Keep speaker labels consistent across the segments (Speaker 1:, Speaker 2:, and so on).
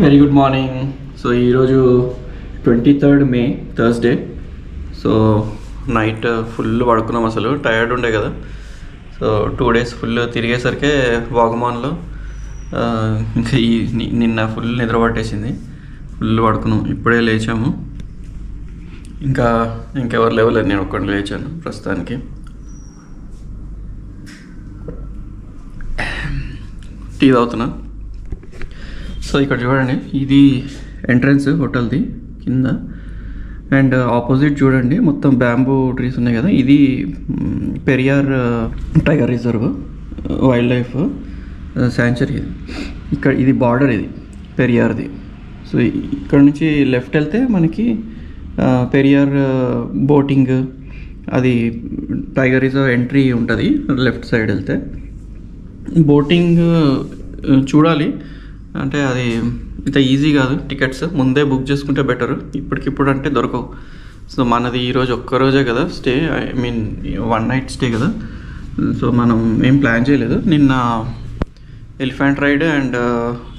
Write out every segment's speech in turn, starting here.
Speaker 1: Very good morning. So ఈరోజు 23rd మే Thursday. So night full పడుకున్నాం, అసలు టైర్డ్ ఉండే కదా. సో 2 days ఫుల్ తిరిగేసరికి వాగమాన్లో ఇంకా నిన్న ఫుల్ నిద్ర పట్టేసింది, ఫుల్ పడుకున్నాం. ఇప్పుడే లేచాము, ఇంకెవరు లేవలేదు, నేను ఒక్కడిని లేచాను ప్రస్తుతానికి. టీ తాగుతున్నా. సో ఇక్కడ చూడండి, ఇది ఎంట్రన్స్ హోటల్ది కింద, అండ్ ఆపోజిట్ చూడండి మొత్తం బ్యాంబూ ట్రీస్ ఉన్నాయి కదా. ఇది Periyar tiger reserve, wild life sanctuary. ఇక్కడ ఇది బార్డర్, ఇది పెరియార్ది. సో ఇక్కడ నుంచి లెఫ్ట్ వెళ్తే మనకి పెరియార్ బోటింగ్, అది టైగర్ రిజర్వ్ ఎంట్రీ ఉంటుంది. లెఫ్ట్ సైడ్ వెళ్తే బోటింగ్ చూడాలి, అంటే అది ఇంత ఈజీ కాదు. టికెట్స్ ముందే బుక్ చేసుకుంటే బెటర్, ఇప్పటికిప్పుడు అంటే దొరకవు. సో మనది ఈరోజు ఒక్కరోజే కదా stay, I mean 1 night stay కదా. సో మనం ఏం ప్లాన్ చేయలేదు. నిన్న ఎలిఫెంట్ రైడ్ అండ్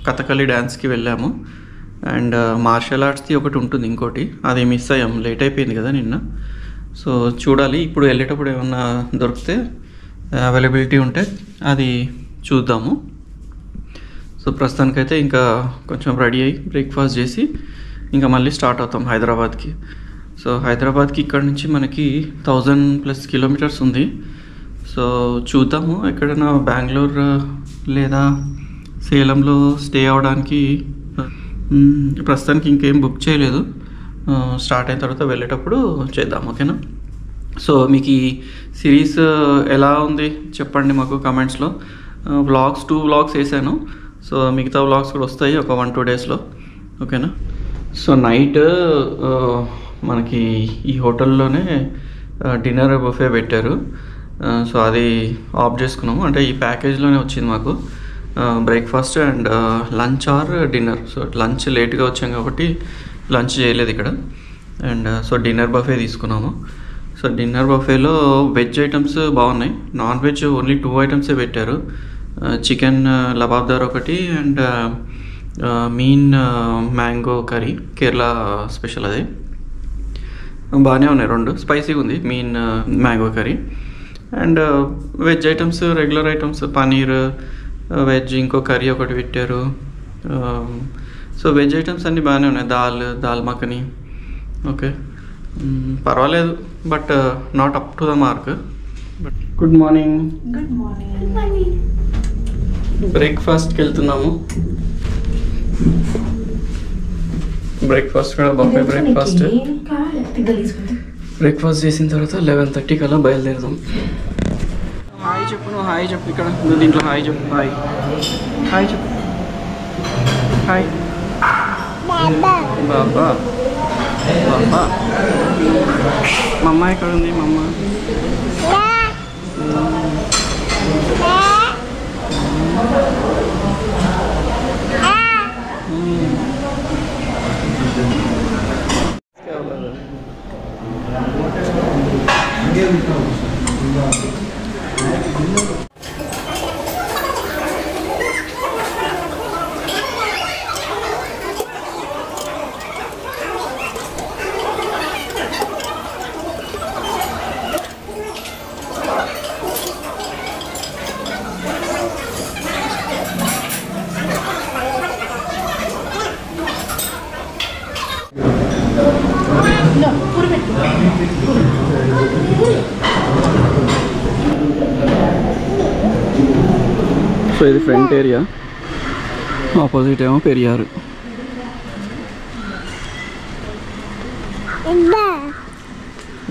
Speaker 1: కథకళి డ్యాన్స్కి వెళ్ళాము, అండ్ మార్షల్ ఆర్ట్స్ది ఒకటి ఉంటుంది ఇంకోటి, అది మిస్ అయ్యాం, లేట్ అయిపోయింది కదా నిన్న. సో చూడాలి, ఇప్పుడు వెళ్ళేటప్పుడు ఏమన్నా దొరికితే అవైలబిలిటీ ఉంటే అది చూద్దాము. సో ప్రస్తుతానికైతే ఇంకా కొంచెం రెడీ అయ్యి బ్రేక్ఫాస్ట్ చేసి ఇంకా మళ్ళీ స్టార్ట్ అవుతాం హైదరాబాద్కి. సో హైదరాబాద్కి ఇక్కడ నుంచి మనకి 1000+ kilometers ఉంది. సో చూద్దాము, ఎక్కడైనా బెంగళూరు లేదా సేలంలో స్టే అవ్వడానికి ప్రస్తుతానికి ఇంకేం బుక్ చేయలేదు. స్టార్ట్ అయిన తర్వాత వెళ్ళేటప్పుడు చేద్దాం, ఓకేనా. సో మీకు ఈ సిరీస్ ఎలా ఉంది చెప్పండి మాకు కమెంట్స్లో. 2 vlogs వేసాను, సో మిగతా వ్లాగ్స్ కూడా వస్తాయి ఒక 1-2 daysలో, ఓకేనా. సో నైట్ మనకి ఈ హోటల్లోనే డిన్నర్ బుఫే పెట్టారు. సో అది ఆఫ్ చేసుకున్నాము, అంటే ఈ ప్యాకేజ్లోనే వచ్చింది మాకు breakfast and lunch or dinner. So lunch లేట్గా వచ్చాం కాబట్టి లంచ్ చేయలేదు ఇక్కడ, అండ్ సో డిన్నర్ బఫే తీసుకున్నాము. సో డిన్నర్ బఫేలో వెజ్ ఐటమ్స్ బాగున్నాయి, నాన్ వెజ్ ఓన్లీ 2 items పెట్టారు. చికెన్ లబాబ్దార్ ఒకటి, and mean mango curry, Kerala special. అది బాగానే ఉన్నాయి, 2 స్పైసీగా ఉంది mean mango curry. And veg items regular items, paneer veg, ఇంకో కర్రీ ఒకటి పెట్టారు. సో వెజ్ ఐటమ్స్ అన్నీ బాగానే ఉన్నాయి, దాల్ మఖని, ఓకే పర్వాలేదు, but not up to the mark. But good morning.
Speaker 2: Good morning.
Speaker 1: బ్రేక్ఫాస్ట్కి వెళ్తున్నాము. బ్రేక్ఫాస్ట్ కూడా బఫే బ్రేక్ఫాస్ట్ చేసిన తర్వాత 11:30 కల్లా బయలుదేరుదాం. హాయ్ చెప్పు, నువ్వు హాయ్ చెప్పు, ఇక్కడ నువ్వు దీంట్లో హాయ్ చెప్పు, హాయ్ చెప్పు, హాయ్ బాబా బాబా. మమ్మ ఎక్కడ ఉంది? మమ్మ సో ఇది ఫ్రంట్ ఏరియా, ఆపోజిట్ ఏమో పెరియారు.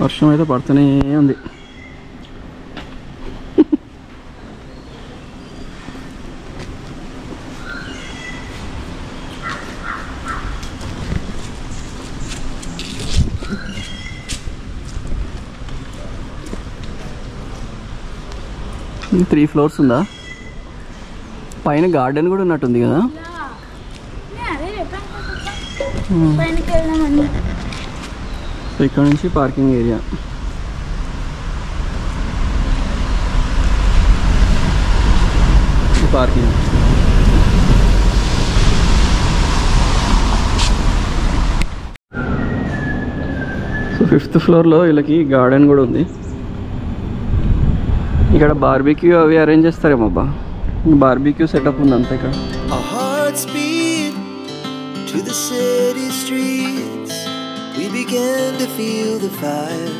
Speaker 1: వర్షం అయితే పడుతూనే ఉంది. త్రీ ఫ్లోర్స్ ఉందా? పైన గార్డెన్ కూడా ఉన్నట్టుంది కదా. సో ఇక్కడ నుంచి పార్కింగ్ ఏరియా. పార్కింగ్ 5th ఫ్లోర్లో వీళ్ళకి గార్డెన్ కూడా ఉంది. ఇక్కడ బార్బిక్యూ అవి అరేంజ్ చేస్తారేమో అబ్బా. బార్బిక్యూ సెటప్ ఉంది అంతా ఇక్కడ. To the city streets, we began to feel the fire.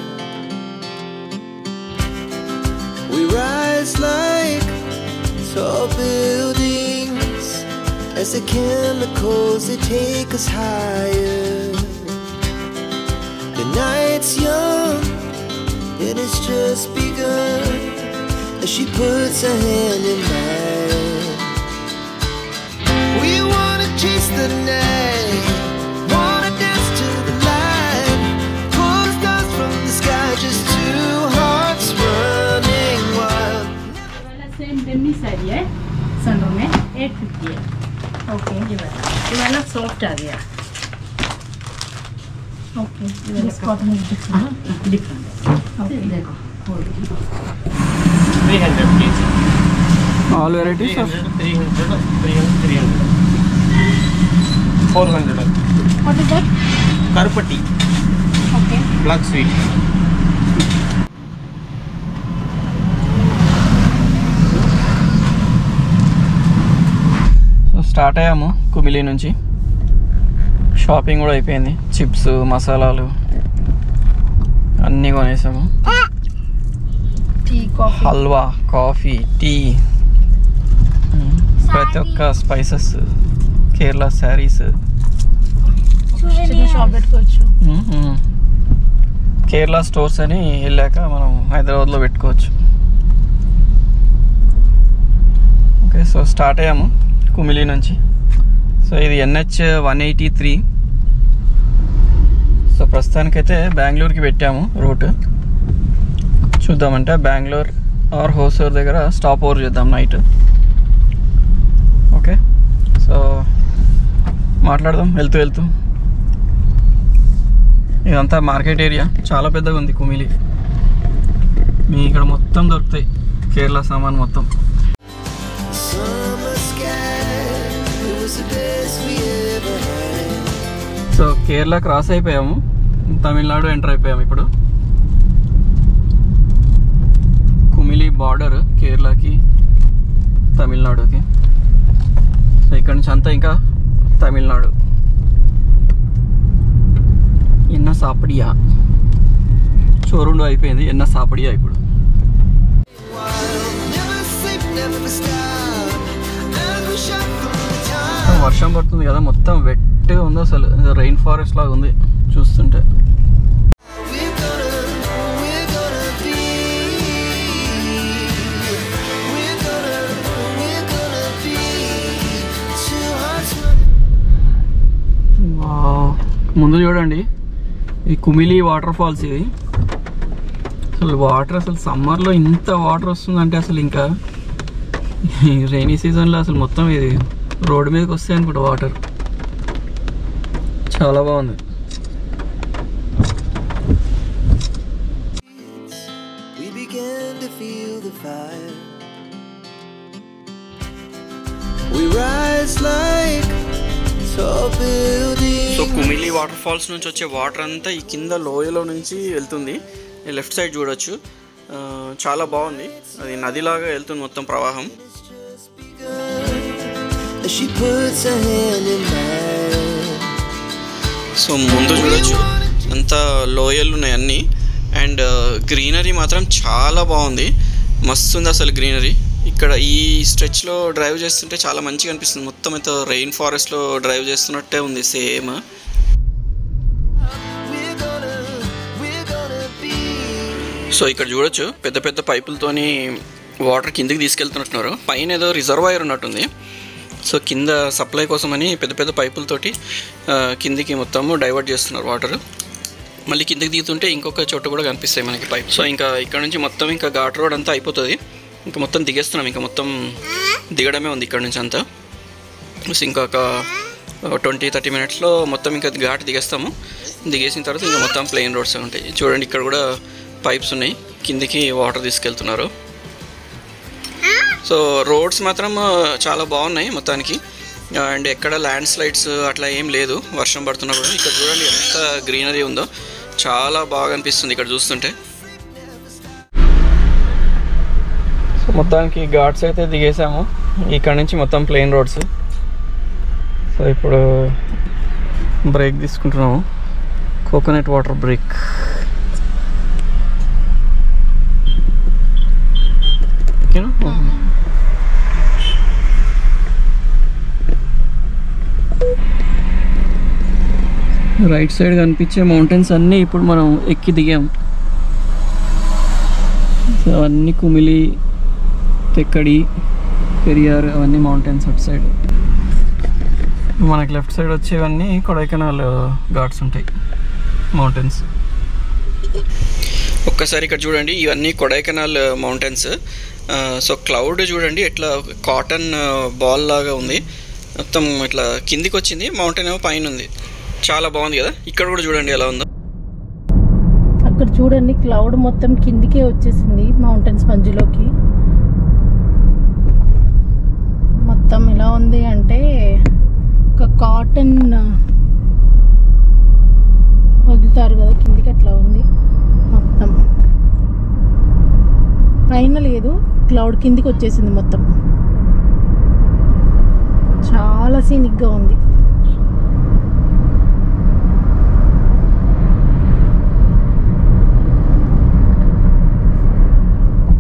Speaker 1: We rise like tall buildings as the chemicals they take us higher. The night's young and it's just begun as she puts her hand in mine. We wanna chase the night, wanna dance to the light, pull the stars from the sky, just two hearts running wild.
Speaker 2: वाला same Demi sari है सनों में 850 है. Okay ये वाला soft आ गया. Okay this cotton is different. Okay देखो 300 please.
Speaker 1: All varieties of
Speaker 2: 300 400. What is that?
Speaker 3: Karpati.
Speaker 2: Okay.
Speaker 3: Black sweet.
Speaker 1: So start అయ్యాము కుమిలి నుంచి. షాపింగ్ కూడా అయిపోయింది. చిప్స్, మసాలాలు అన్నీ కొనేసాము.
Speaker 2: టీ, కాఫీ,
Speaker 1: హల్వా, కాఫీ, టీ, ప్రతి ఒక్క స్పైసెస్, కేరళ శారీస్,
Speaker 2: చిన్న షాప్ పెట్టుకోవచ్చు.
Speaker 1: కేరళ స్టోర్స్ అని వెళ్ళాక మనం హైదరాబాద్లో పెట్టుకోవచ్చు. ఓకే, సో స్టార్ట్ అయ్యాము కుమిలి నుంచి. సో ఇది NH 183. సో ప్రస్తుతానికైతే బెంగళూరుకి పెట్టాము రూట్. చూద్దామంటే బెంగళూరు ఆర్ హోసూర్ దగ్గర స్టాప్ ఓవర్ చేద్దాం నైట్. ఓకే, సో మాట్లాడదాం వెళ్తూ. ఇదంతా మార్కెట్ ఏరియా, చాలా పెద్దగా ఉంది కుమిలి. మీ ఇక్కడ మొత్తం దొరుకుతాయి కేరళ సామాన్ మొత్తం. సో కేరళ క్రాస్ అయిపోయాము, తమిళనాడు ఎంటర్ అయిపోయాము. ఇప్పుడు కుమిలి బార్డర్ కేరళకి తమిళనాడుకి. సో ఇక్కడ నుంచి అంతా ఇంకా తమిళనాడు. ఎన్న సాపడియా చోరుండు అయిపోయింది, ఎన్న సాపడియా ఇప్పుడు. వర్షం పడుతుంది కదా, మొత్తం వెట్గా ఉంది. అసలు రెయిన్ ఫారెస్ట్ లాగా ఉంది చూస్తుంటే. ముందు చూడండి ఈ కుమిలి వాటర్ ఫాల్స్. ఇది అసలు వాటర్, అసలు సమ్మర్లో ఇంత వాటర్ వస్తుందంటే అసలు ఇంకా రైనీ సీజన్లో అసలు మొత్తం ఇది రోడ్డు మీదకి వస్తాయి అనుకుంటా వాటర్. చాలా బాగుంది. సో కుమిలి వాటర్ ఫాల్స్ నుంచి వచ్చే వాటర్ అంతా ఈ కింద లోయలో నుంచి వెళ్తుంది. లెఫ్ట్ సైడ్ చూడొచ్చు, చాలా బాగుంది. అది నదిలాగా వెళ్తుంది మొత్తం ప్రవాహం. సో ముందు చూడొచ్చు అంతా లోయలు ఉన్నాయి అన్నీ. అండ్ గ్రీనరీ మాత్రం చాలా బాగుంది, మస్తు ఉంది అసలు గ్రీనరీ. ఇక్కడ ఈ స్ట్రెచ్లో డ్రైవ్ చేస్తుంటే చాలా మంచిగా అనిపిస్తుంది. మొత్తం అయితే రెయిన్ ఫారెస్ట్లో డ్రైవ్ చేస్తున్నట్టే ఉంది సేమ్. సో ఇక్కడ చూడొచ్చు పెద్ద పెద్ద పైపులతోని వాటర్ కిందికి తీసుకెళ్తున్నట్టున్నారు. పైన ఏదో రిజర్వాయర్ ఉన్నట్టుంది. సో కింద సప్లై కోసమని పెద్ద పెద్ద పైపులతోటి కిందికి మొత్తము డైవర్ట్ చేస్తున్నారు వాటర్. మళ్ళీ కిందికి దిగుతుంటే ఇంకొక చోట కూడా కనిపిస్తాయి మనకి పైప్. సో ఇంకా ఇక్కడ నుంచి మొత్తం ఇంకా ఘాట్ రోడ్ అంతా అయిపోతుంది. ఇంకా మొత్తం దిగేస్తున్నాం, ఇంకా మొత్తం దిగడమే ఉంది ఇక్కడ నుంచి అంతా. ఇంకొక 20-30 మినిట్స్లో మొత్తం ఇంకా ఘాట్ దిగేస్తాము. దిగేసిన తర్వాత ఇంకా మొత్తం ప్లెయిన్ రోడ్స్ ఉంటాయి. చూడండి ఇక్కడ కూడా పైప్స్ ఉన్నాయి, కిందికి వాటర్ తీసుకెళ్తున్నారు. సో రోడ్స్ మాత్రం చాలా బాగున్నాయి మొత్తానికి. అండ్ ఎక్కడ ల్యాండ్ స్లైడ్స్ అట్లా ఏం లేదు వర్షం పడుతున్నా కూడా. ఇక్కడ చూడండి ఎంత గ్రీనరీ ఉందో, చాలా బాగా అనిపిస్తుంది ఇక్కడ చూస్తుంటే. సో మొత్తానికి ఘాట్స్ అయితే దిగేసాము. ఇక్కడ నుంచి మొత్తం ప్లెయిన్ రోడ్స్. సో ఇప్పుడు బ్రేక్ తీసుకుంటున్నాము, కోకోనట్ వాటర్ బ్రేక్. ఓకేనా? రైట్ సైడ్ కనిపించే మౌంటైన్స్ అన్నీ ఇప్పుడు మనం ఎక్కి దిగాం. సో అవన్నీ కుమిలి, తెక్కడి, పెరియార్ అవన్నీ మౌంటైన్స్ అటు సైడ్. మనకి లెఫ్ట్ సైడ్ వచ్చేవన్నీ కొడైకెనాల్ ఘాట్స్ ఉంటాయి, మౌంటైన్స్. ఒక్కసారి ఇక్కడ చూడండి, ఇవన్నీ కొడైకెనాల్ మౌంటైన్స్. సో క్లౌడ్ చూడండి ఎట్లా కాటన్ బాల్ లాగా ఉంది, మొత్తం ఇట్లా కిందికి వచ్చింది, మౌంటైన్ ఏమో పైన ఉంది. చాలా బాగుంది కదా. ఇక్కడ కూడా చూడండి ఎలా ఉందో.
Speaker 2: అక్కడ చూడండి క్లౌడ్ మొత్తం కిందికే వచ్చేసింది మౌంటైన్స్ మధ్యలోకి. మొత్తం ఎలా ఉంది అంటే ఒక కాటన్ వదులుతారు కదా కిందికి, అట్లా ఉంది మొత్తం. పైన లేదు, క్లౌడ్ కిందికి వచ్చేసింది మొత్తం. చాలా సీనిక్గా ఉంది.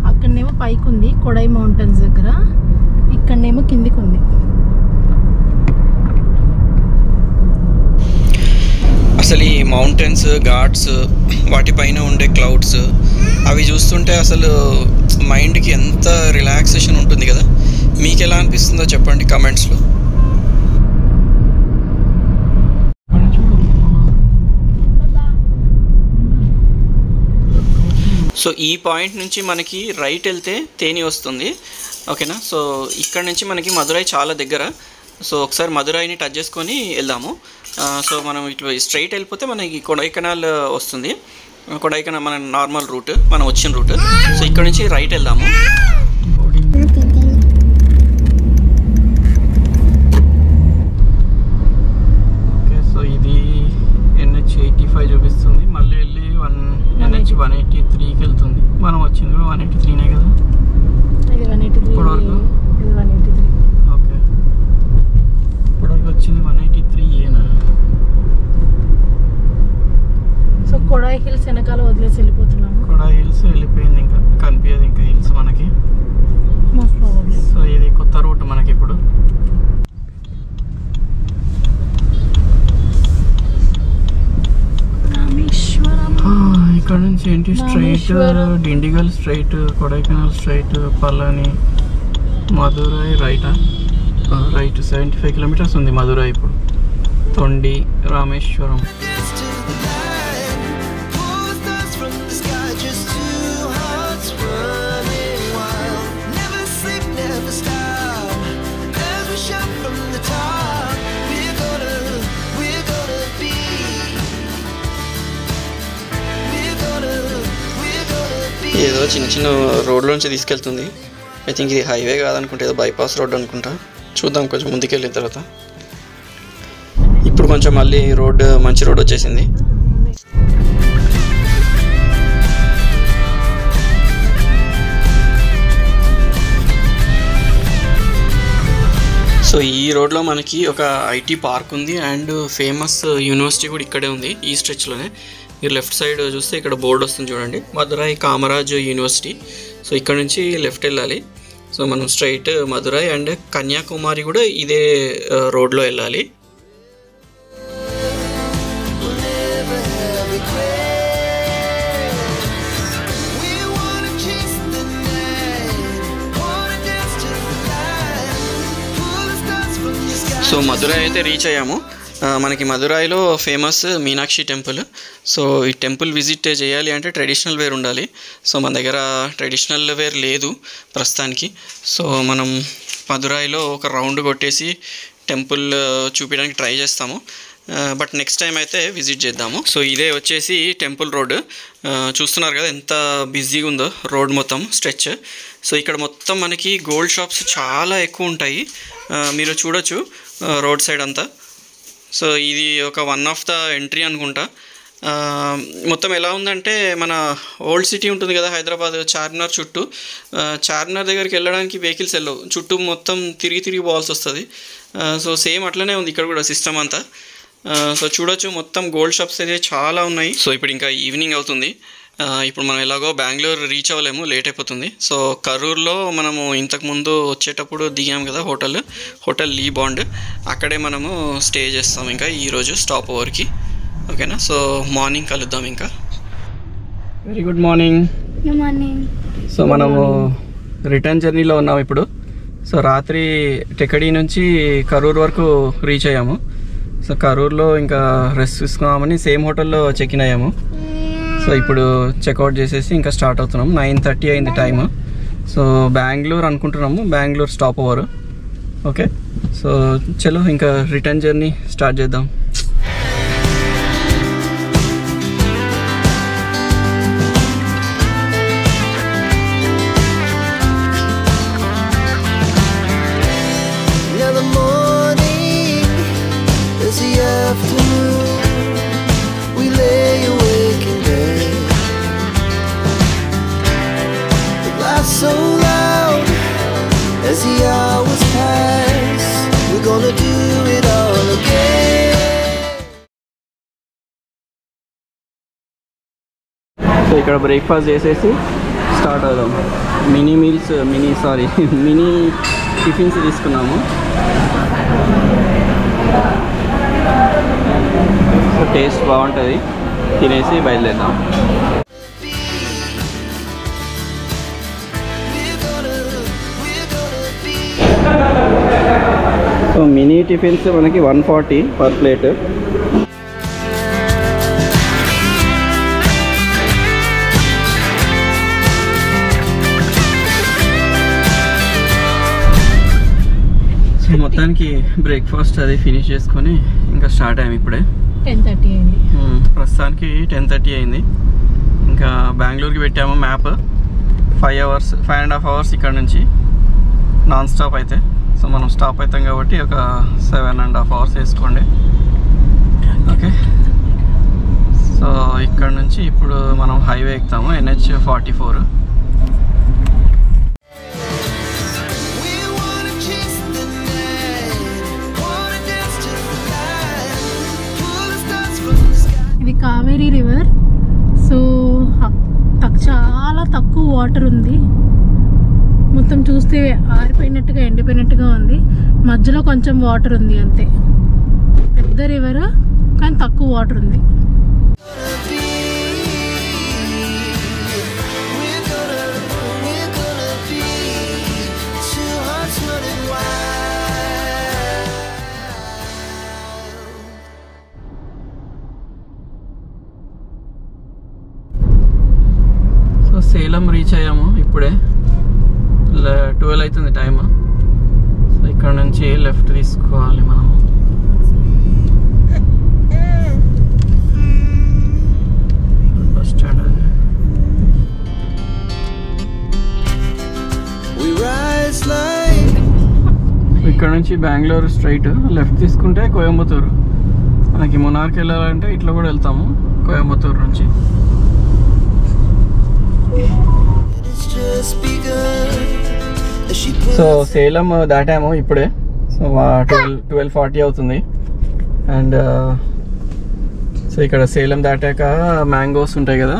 Speaker 2: అక్కడనేమో పైకి ఉంది కొడై మౌంటైన్స్ దగ్గర, ఇక్కడనేమో కిందికి ఉంది.
Speaker 1: అసలు ఈ మౌంటైన్స్, ఘాట్స్, వాటిపైన ఉండే క్లౌడ్స్ అవి చూస్తుంటే అసలు మైండ్కి ఎంత రిలాక్సేషన్ ఉంటుంది కదా. మీకు ఎలా అనిపిస్తుందో చెప్పండి కమెంట్స్లో. సో ఈ పాయింట్ నుంచి మనకి రైట్ వెళ్తే తేని వస్తుంది, ఓకేనా. సో ఇక్కడ నుంచి మనకి మదురై చాలా దగ్గర. సో ఒకసారి మదురైని టచ్ చేసుకొని వెళ్దాము. సో మనం ఇట్లా స్ట్రైట్ వెళ్ళిపోతే మనకి కొడైకెనాల్ వస్తుంది. కొడైకెనాల్ మన నార్మల్ రూట్, మనం వచ్చిన రూట్. సో ఇక్కడ నుంచి రైట్ వెళ్దాము. ఓకే, సో ఇది NH85 చూపిస్తుంది, మళ్ళీ వెళ్ళి NH183కి వెళ్తుంది. మనం వచ్చింది 183నే కదా.
Speaker 2: ఇది 183.
Speaker 1: ఇప్పటివరకు
Speaker 2: ఇది 183.
Speaker 1: ఓకే, ఇప్పటివరకు వచ్చింది 183ఏనా.
Speaker 2: సో కొడాయి హిల్స్ వెనకాల వదిలేసి వెళ్ళిపోతున్నాము.
Speaker 1: కొడాయి హిల్స్ వెళ్ళిపోయింది, ఇంకా కనిపించదు ఇంకా హిల్స్ మనకి. సో ఇది కొత్త రూట్ మనకి ఇప్పుడు. ఇక్కడ నుంచి ఏంటి straight Dindigul straight, Kodaikanal straight, Palani, Madurai రైటా. రైట్ 75 కిలోమీటర్స్ ఉంది మదురై ఇప్పుడు. తొండి, రామేశ్వరం. ఏదో చిన్న చిన్న రోడ్ల నుంచి తీసుకెళ్తుంది. ఐ థింక్ ఇది హైవే కాదనుకుంటే, ఏదో బైపాస్ రోడ్ అనుకుంటా. చూద్దాం కొంచెం ముందుకు వెళ్ళిన తర్వాత. ఇప్పుడు కొంచెం మళ్ళీ రోడ్, మంచి రోడ్ వచ్చేసింది. సో ఈ రోడ్లో మనకి ఒక ఐటీ పార్క్ ఉంది అండ్ ఫేమస్ యూనివర్సిటీ కూడా ఇక్కడే ఉంది, ఈ స్ట్రెచ్లోనే. మీరు లెఫ్ట్ సైడ్ చూస్తే ఇక్కడ బోర్డు వస్తుంది చూడండి, మదురై కామరాజ్ యూనివర్సిటీ. సో ఇక్కడ నుంచి లెఫ్ట్ వెళ్ళాలి. సో మనం స్ట్రైట్ మదురై అండ్ కన్యాకుమారి కూడా ఇదే రోడ్లో వెళ్ళాలి. సో మదురై అయితే రీచ్ అయ్యాము. మనకి మదురైలో ఫేమస్ మీనాక్షి టెంపుల్. సో ఈ టెంపుల్ విజిట్ చేయాలి అంటే ట్రెడిషనల్ వేర్ ఉండాలి. సో మన దగ్గర ట్రెడిషనల్ వేర్ లేదు ప్రస్తుతానికి. సో మనం మదురైలో ఒక రౌండ్ కొట్టేసి టెంపుల్ చూపించడానికి ట్రై చేస్తాము. బట్ నెక్స్ట్ టైం అయితే విజిట్ చేద్దాము. సో ఇదే వచ్చేసి టెంపుల్ రోడ్. చూస్తున్నారు కదా ఎంత బిజీగా ఉందో రోడ్ మొత్తం స్ట్రెచ్. సో ఇక్కడ మొత్తం మనకి గోల్డ్ షాప్స్ చాలా ఎక్కువ ఉంటాయి, మీరు చూడొచ్చు రోడ్ సైడ్ అంతా. సో ఇది ఒక వన్ ఆఫ్ ద ఎంట్రీ అనుకుంటా. మొత్తం ఎలా ఉందంటే మన ఓల్డ్ సిటీ ఉంటుంది కదా హైదరాబాద్, చార్మినార్ చుట్టూ, చార్మినార్ దగ్గరికి వెళ్ళడానికి వెహికల్స్ వెళ్ళవు, చుట్టూ మొత్తం తిరిగి పోవాల్సి వస్తుంది. సో సేమ్ అట్లనే ఉంది ఇక్కడ కూడా సిస్టమ్ అంతా. సో చూడొచ్చు మొత్తం గోల్డ్ షాప్స్ అయితే చాలా ఉన్నాయి. సో ఇప్పుడు ఇంకా ఈవినింగ్ అవుతుంది. ఇప్పుడు మనం ఎలాగో బెంగళూరు రీచ్ అవ్వలేము, లేట్ అయిపోతుంది. సో కరూర్లో మనము ఇంతకుముందు వచ్చేటప్పుడు దిగాము కదా హోటల్ లీ బాండ్, అక్కడే మనము స్టే చేస్తాం ఇంకా ఈరోజు స్టాప్ ఓవర్కి. ఓకేనా, సో మార్నింగ్ కలుద్దాం ఇంకా. Very good morning. సో మనము రిటర్న్ జర్నీలో ఉన్నాం ఇప్పుడు. సో రాత్రి టెకడీ నుంచి కరూర్ వరకు రీచ్ అయ్యాము. సో కరూర్లో ఇంకా రెస్ట్ తీసుకున్నామని సేమ్ హోటల్లో చెక్ ఇన్ అయ్యాము. సో ఇప్పుడు చెక్అవుట్ చేసేసి ఇంకా స్టార్ట్ అవుతున్నాం. 9:30 అయింది టైమ్. సో బెంగళూరు అనుకుంటున్నాము, Bengaluru stop over. Okay, so చలో ఇంకా రిటర్న్ జర్నీ స్టార్ట్ చేద్దాం.
Speaker 3: So loud as the hours pass, we're gonna do it all again.
Speaker 1: So ఇక్కడ బ్రేక్ఫాస్ట్ చేసేసి స్టార్ట్ అవుదాం. మినీ టిఫిన్స్ తీసుకున్నాము. సో టేస్ట్ బాగుంటుంది, తినేసి బయలుదేరుదాం. సో మినీ టిఫిన్స్ మనకి 140 పర్ ప్లేట్. సో మొత్తానికి బ్రేక్ఫాస్ట్ అది ఫినిష్ చేసుకొని ఇంకా స్టార్ట్ అయ్యాము. ఇప్పుడే
Speaker 2: 10:30 అయింది.
Speaker 1: ప్రస్తుతానికి 10:30 అయింది. ఇంకా బెంగళూరుకి పెట్టాము మ్యాప్. 5.5 అవర్స్ ఇక్కడ నుంచి నాన్ స్టాప్ అయితే. సో మనం స్టాప్ అవుతాం కాబట్టి ఒక 7.5 అవర్స్ వేసుకోండి. ఓకే, సో ఇక్కడ నుంచి ఇప్పుడు మనం హైవే ఎక్కుతాము, NH44.
Speaker 2: ఇది కావేరీ రివర్. సో చాలా తక్కువ వాటర్ ఉంది, మొత్తం చూస్తే ఆరిపోయినట్టుగా ఎండిపోయినట్టుగా ఉంది. మధ్యలో కొంచెం వాటర్ ఉంది అంతే. పెద్ద రివర్ కానీ తక్కువ వాటర్ ఉంది.
Speaker 1: సో సేలం రీచ్ అయ్యాము ఇప్పుడే. 12 అవుతుంది టైమ్. సో ఇక్కడ నుంచి లెఫ్ట్ తీసుకోవాలి మనము. Bus stand. ఇక్కడ నుంచి బెంగళూరు స్ట్రైట్, లెఫ్ట్ తీసుకుంటే కోయంబత్తూరు. మనకి మునార్కి వెళ్ళాలంటే ఇట్లా కూడా వెళ్తాము కోయంబత్తూరు నుంచి. సో సేలం దాటాము ఇప్పుడే. సో 12:40 అవుతుంది. అండ్ సో ఇక్కడ సేలం దాటాక మ్యాంగోస్ ఉంటాయి కదా,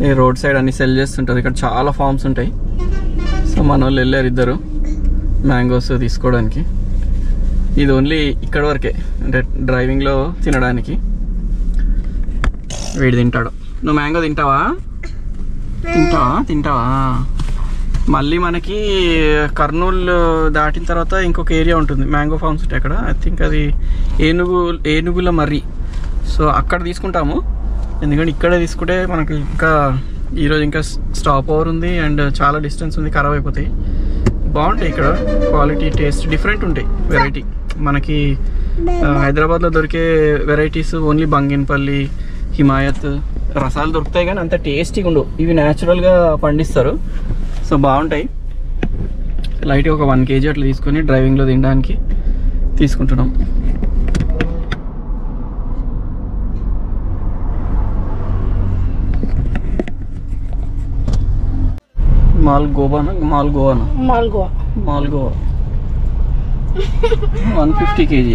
Speaker 1: ఈ రోడ్ సైడ్ అన్ని సెల్ చేస్తుంటారు. ఇక్కడ చాలా ఫార్మ్స్ ఉంటాయి. సో మన వాళ్ళు వెళ్ళారు ఇద్దరు మ్యాంగోస్ తీసుకోవడానికి. ఇది ఓన్లీ ఇక్కడ వరకే, అంటే డ్రైవింగ్లో తినడానికి. వీడు తింటాడు. నువ్వు మ్యాంగో తింటావా? తింటావా? మళ్ళీ మనకి కర్నూలు దాటిన తర్వాత ఇంకొక ఏరియా ఉంటుంది, మ్యాంగో ఫార్మ్స్ ఉంటాయి అక్కడ. ఐ థింక్ అది ఏనుగుల మర్రి. సో అక్కడ తీసుకుంటాము, ఎందుకంటే ఇక్కడే తీసుకుంటే మనకి ఇంకా ఈరోజు ఇంకా స్టాప్ ఓవర్ ఉంది అండ్ చాలా డిస్టెన్స్ ఉంది, ఖరాబ్ అయిపోతాయి. బాగుంటాయి ఇక్కడ, క్వాలిటీ టేస్ట్ డిఫరెంట్ ఉంటాయి. వెరైటీ మనకి హైదరాబాద్లో దొరికే వెరైటీస్ ఓన్లీ బంగినపల్లి, హిమాయత్ రసాలు దొరుకుతాయి కానీ అంత టేస్టీగా ఉండవు. ఇవి న్యాచురల్గా పండిస్తారు, సో బాగుంటాయి. లైట్గా ఒక 1 kg అట్లా తీసుకొని డ్రైవింగ్లో తినడానికి తీసుకుంటున్నాం. మాల్గోవా 150 kg.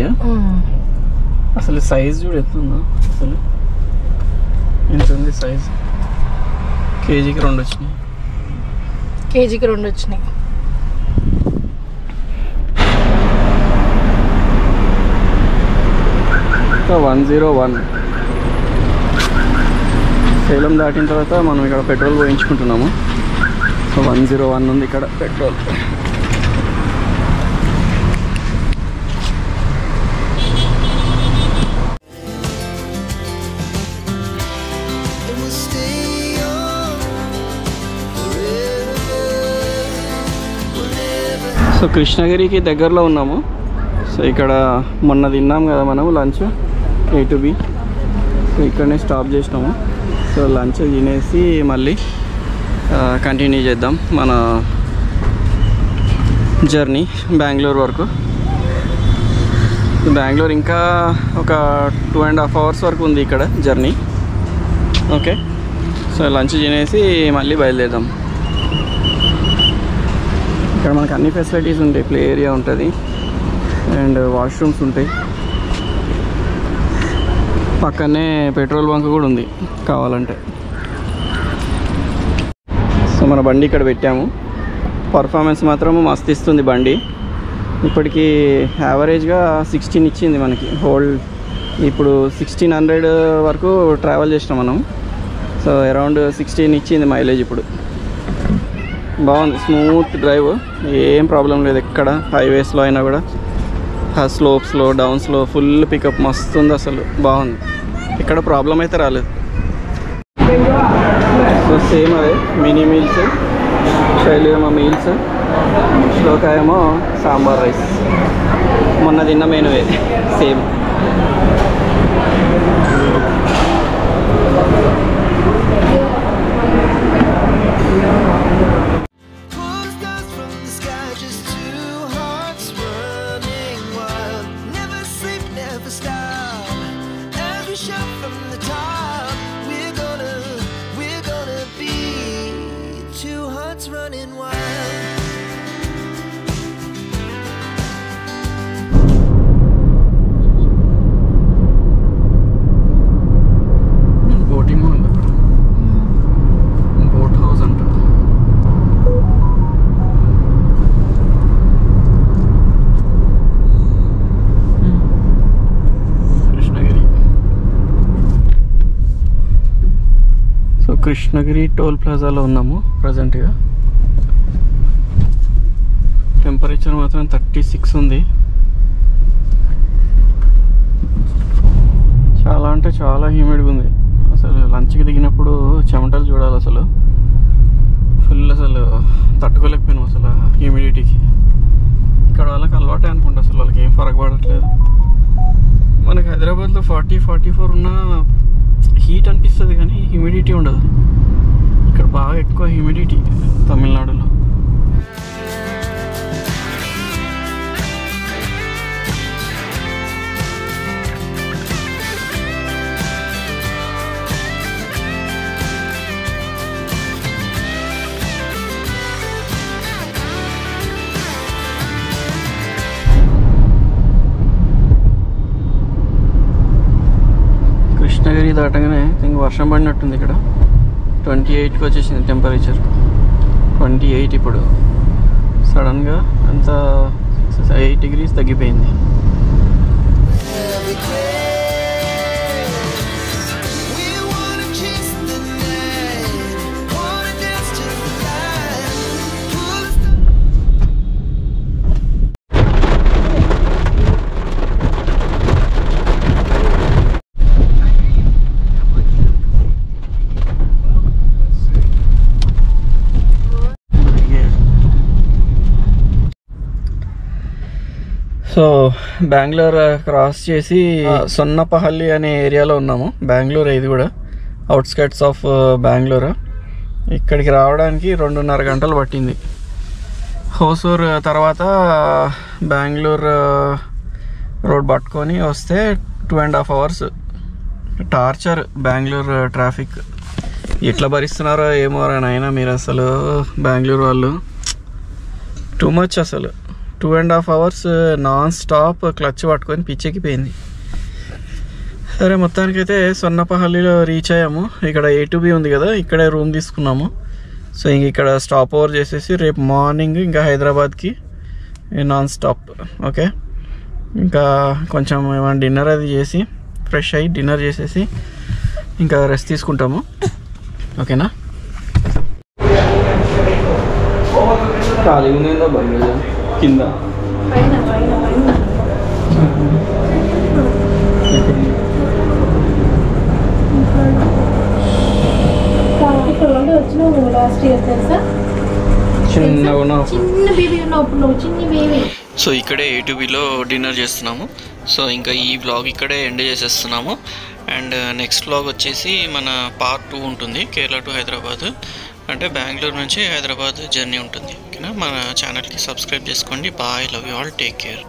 Speaker 1: అసలు సైజ్ చూడు ఎత్తుందో, అసలు ఎంత ఉంది సైజ్. కేజీకి 2 వచ్చినాయి. 101. సేలం దాటిన తర్వాత మనం ఇక్కడ పెట్రోల్ పోయించుకుంటున్నాము. సో 101 ఉంది ఇక్కడ పెట్రోల్. సో కృష్ణగిరికి దగ్గరలో ఉన్నాము. సో ఇక్కడ మొన్న తిన్నాం కదా మనం lunch A to B. So ఇక్కడనే స్టాప్ చేసినాము. సో లంచ్ తినేసి మళ్ళీ కంటిన్యూ చేద్దాం మన జర్నీ బెంగళూరు వరకు. బెంగళూరు ఇంకా ఒక 2.5 hours వరకు ఉంది ఇక్కడ జర్నీ. ఓకే, సో లంచ్ తినేసి మళ్ళీ బయలుదేరదాం. ఇక్కడ మనకు అన్ని ఫెసిలిటీస్ ఉంటాయి. ప్లే ఏరియా ఉంటుంది అండ్ వాష్రూమ్స్ ఉంటాయి. పక్కనే పెట్రోల్ బంక్ కూడా ఉంది కావాలంటే. సో మన బండి ఇక్కడ పెట్టాము. పర్ఫార్మెన్స్ మాత్రం మస్తు ఇస్తుంది బండి. ఇప్పటికీ యావరేజ్గా 16 ఇచ్చింది మనకి హోల్డ్. ఇప్పుడు 1600 వరకు ట్రావెల్ చేసినాం మనం. సో అరౌండ్ 16 ఇచ్చింది మైలేజ్. ఇప్పుడు బాగుంది, స్మూత్ డ్రైవ్, ఏం ప్రాబ్లం లేదు ఎక్కడ. హైవేస్లో అయినా కూడా స్లోప్స్లో డౌన్స్లో ఫుల్ పికప్ మస్తు ఉంది, అసలు బాగుంది, ఇక్కడ ప్రాబ్లం అయితే రాలేదు. సో సేమ్ అదే మినీ మీల్స్, శైలిమ మీల్స్, శ్లోక ఏమో సాంబార్ రైస్. మొన్న తిన్న మెనువే సేమ్.
Speaker 3: Running wild.
Speaker 1: బోటింగ్ ఉంది అక్కడ, బోట్ హౌస్ అంట. కృష్ణగిరి. సో కృష్ణగిరి టోల్ ప్లాజాలో ఉన్నాము ప్రజెంట్గా. టెంపరేచర్ మాత్రం 36 ఉంది. చాలా అంటే చాలా హ్యూమిడ్గా ఉంది. అసలు లంచ్కి దిగినప్పుడు చెమటలు చూడాలి, అసలు ఫుల్, అసలు తట్టుకోలేకపోయినాం అసలు హ్యూమిడిటీకి. ఇక్కడ వాళ్ళకి అలవాటే అనుకుంటా, అసలు వాళ్ళకి ఏం ఫరక పడట్లేదు. మనకి హైదరాబాద్లో 40-44 ఉన్న హీట్ అనిపిస్తుంది కానీ హ్యూమిడిటీ ఉండదు. ఇక్కడ బాగా ఎక్కువ హ్యూమిడిటీ తమిళనాడులో. కృష్ణగిరి దాటగానే ఇంక వర్షం పడినట్టుంది. ఇక్కడ 28కి వచ్చేసింది టెంపరేచర్, 28. ఇప్పుడు సడన్గా అంత 8 degrees తగ్గిపోయింది. సో బెంగళూరు క్రాస్ చేసి సొన్నపహల్లి అనే ఏరియాలో ఉన్నాము. బెంగళూరు ఇది కూడా అవుట్స్కట్స్ ఆఫ్ బెంగళూరు. ఇక్కడికి రావడానికి 2.5 గంటలు పట్టింది. హోసూర్ తర్వాత బెంగళూరు రోడ్ పట్టుకొని వస్తే 2.5 hours. Torture Bengaluru traffic. ఎట్లా భరిస్తున్నారో ఏమో నాయన మీరు అసలు బెంగళూరు వాళ్ళు టూ మచ్ అసలు 2.5 hours నాన్ స్టాప్ క్లచ్ పట్టుకొని పిచ్చెక్కిపోయింది. సరే మొత్తానికైతే సొన్నపహల్లిలో రీచ్ అయ్యాము. ఇక్కడ A2B ఉంది కదా, ఇక్కడే రూమ్ తీసుకున్నాము. సో ఇంక ఇక్కడ స్టాప్ ఓవర్ చేసేసి రేపు మార్నింగ్ ఇంకా హైదరాబాద్కి నాన్ స్టాప్. ఓకే, ఇంకా కొంచెం ఏమైనా డిన్నర్ అది చేసి ఫ్రెష్ అయ్యి డిన్నర్ చేసేసి ఇంకా రెస్ట్ తీసుకుంటాము. ఓకేనా? ఖాళీ ఉందో కింద సో ఇక్కడే A2Bలో డిన్నర్ చేస్తున్నాము. సో ఇంకా ఈ వ్లాగ్ ఇక్కడే ఎండ్ చేసేస్తున్నాము. అండ్ నెక్స్ట్ వ్లాగ్ వచ్చేసి మన పార్ట్ 2 ఉంటుంది. కేరళ టు హైదరాబాద్, అంటే బెంగళూరు నుంచి హైదరాబాద్ జర్నీ ఉంటుంది. ఓకేనా? మన ఛానల్కి సబ్స్క్రైబ్ చేసుకోండి. Bye, love you all, take care.